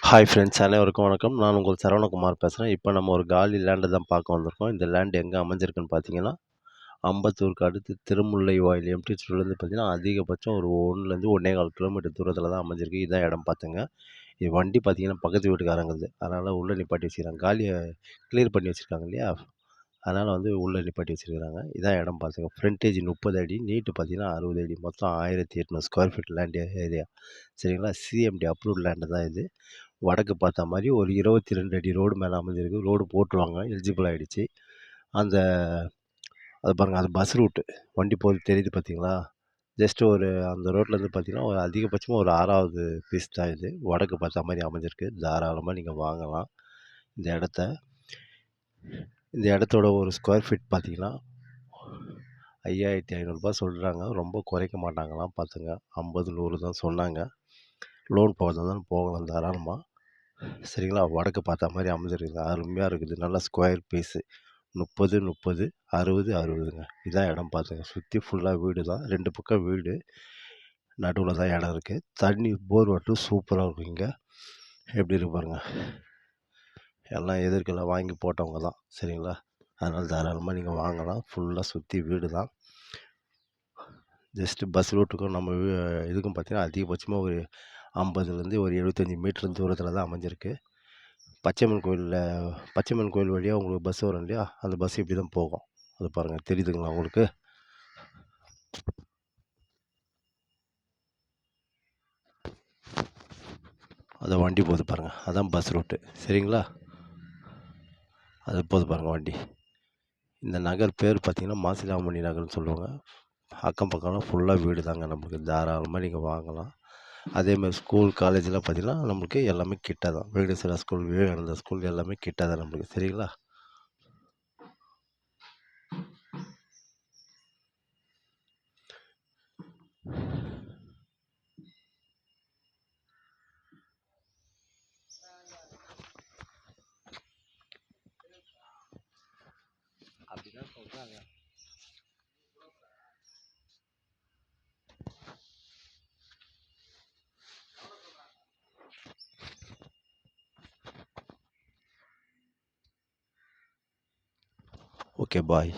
Hi friends, அனைவருக்கும் வணக்கம். நான் உங்கள் சரவணகுமார் பேசுகிறேன். இப்போ நம்ம ஒரு காலி லேண்டை தான் பார்க்க வந்திருக்கோம். இந்த லேண்ட் எங்கே அமைஞ்சிருக்குன்னு பார்த்தீங்கன்னா, அம்பத்தூருக்கு அடுத்து திருமுல்லைவாயில் எம்டி ஸ்ட்ரீட்லேருந்து பார்த்தீங்கன்னா, அதிகபட்சம் ஒரு 1லேருந்து 1 1/4 கிலோமீட்டர் தூரத்தில் தான் அமைஞ்சிருக்கு. இதான் இடம் பார்த்துங்க. இது வண்டி பார்த்தீங்கன்னா, பக்கத்து வீட்டுக்காரங்களுது. அதனால் உள்ளே நிப்பாட்டி வச்சுக்கிறாங்க. காலியை கிளியர் பண்ணி வச்சுருக்காங்க இல்லையா? அதனால் வந்து உள்ளே நிப்பாட்டி வச்சுருக்கிறாங்க. இதான் இடம் பார்த்துங்க. ஃப்ரண்டேஜ் 30 அடி, நீட்டு பார்த்தீங்கன்னா 60 அடி. மொத்தம் 1800 ஸ்கொயர் ஃபீட் லேண்ட் ஏரியா. சரிங்களா? சிஎம்டி அப்ரூவ்ட் லேண்டு தான் இது. வடக்கு பார்த்த மாதிரி ஒரு 22 அடி ரோடு மேலே அமைஞ்சிருக்கு. ரோடு போட்டுருவாங்க, எலிஜிபிள் ஆகிடுச்சு. அந்த அது பாருங்கள், அது பஸ் ரூட்டு. வண்டி போகுது தெரியுது பார்த்தீங்களா? ஜஸ்ட் ஒரு அந்த ரோட்லேருந்து பார்த்தீங்கன்னா, ஒரு அதிகபட்சமாக ஒரு 6வது பீஸ் தான் இது. வடக்கு பார்த்த மாதிரி அமைஞ்சிருக்கு. தாராளமாக நீங்கள் வாங்கலாம் இந்த இடத்த. இந்த இடத்தோட ஒரு ஸ்கொயர் ஃபீட் பார்த்தீங்கன்னா, 5500 சொல்கிறாங்க. ரொம்ப குறைக்க மாட்டாங்களாம் பார்த்துங்க. 50, 100 தான் சொன்னாங்க. லோன் போகிறதாலும் போகலாம் தாராளமாக. சரிங்களா? வடக்கு பார்த்த மாதிரி அமைஞ்சிருக்குது. அருமையாக இருக்குது. நல்லா ஸ்கொயர் பீஸு. 30, 30, 60, 60ங்க. இதான் இடம் பார்த்துங்க. சுற்றி ஃபுல்லாக வீடு தான். 2 பக்கம் வீடு. நடுவில் தான் இடம் இருக்குது. தண்ணி போர் வாட்டர் சூப்பராக இருக்கும் இங்கே. எப்படி இருக்கு பாருங்க. எல்லாம் எதிர்க்கெல்லாம் வாங்கி போட்டவங்க தான். சரிங்களா? அதனால் தாராளமாக நீங்கள் வாங்கலாம். ஃபுல்லாக சுற்றி வீடு தான். ஜஸ்ட்டு பஸ் ரூட்டுக்கும் நம்ம இதுக்கும் பார்த்தீங்கன்னா, அதிகபட்சமாக ஒரு 50லேருந்து ஒரு 75 மீட்டர் தூரத்தில் தான் அமைஞ்சிருக்கு. பச்சையம்மன் கோயில் வழியாக உங்களுக்கு பஸ் வரும் இல்லையா? அந்த பஸ் இப்படி தான் போகும். அது பாருங்கள், தெரியுதுங்களா உங்களுக்கு? அது வண்டி போகுது பாருங்கள். அதான் பஸ் ரூட்டு. சரிங்களா? அது போகுது பாருங்கள் வண்டி. இந்த நகர் பேர் பார்த்திங்கன்னா மாசிலாமணி நகர்னு சொல்லுவாங்க. அக்கம் பக்கம்லாம் ஃபுல்லாக வீடு தாங்க. நம்மளுக்கு தாராளமாக நீங்கள் வாங்கலாம். அதேமாதிரி ஸ்கூல் காலேஜெலாம் பார்த்திங்கன்னா, நம்மளுக்கு எல்லாமே கிட்ட தான். வெங்கடேஸ்வரா ஸ்கூல், விவேகானந்தா ஸ்கூல் எல்லாமே கிட்ட தான் நம்மளுக்கு. சரிங்களா? அப்படிதான் சொல்கிறாங்க. ஓகே, பாய்.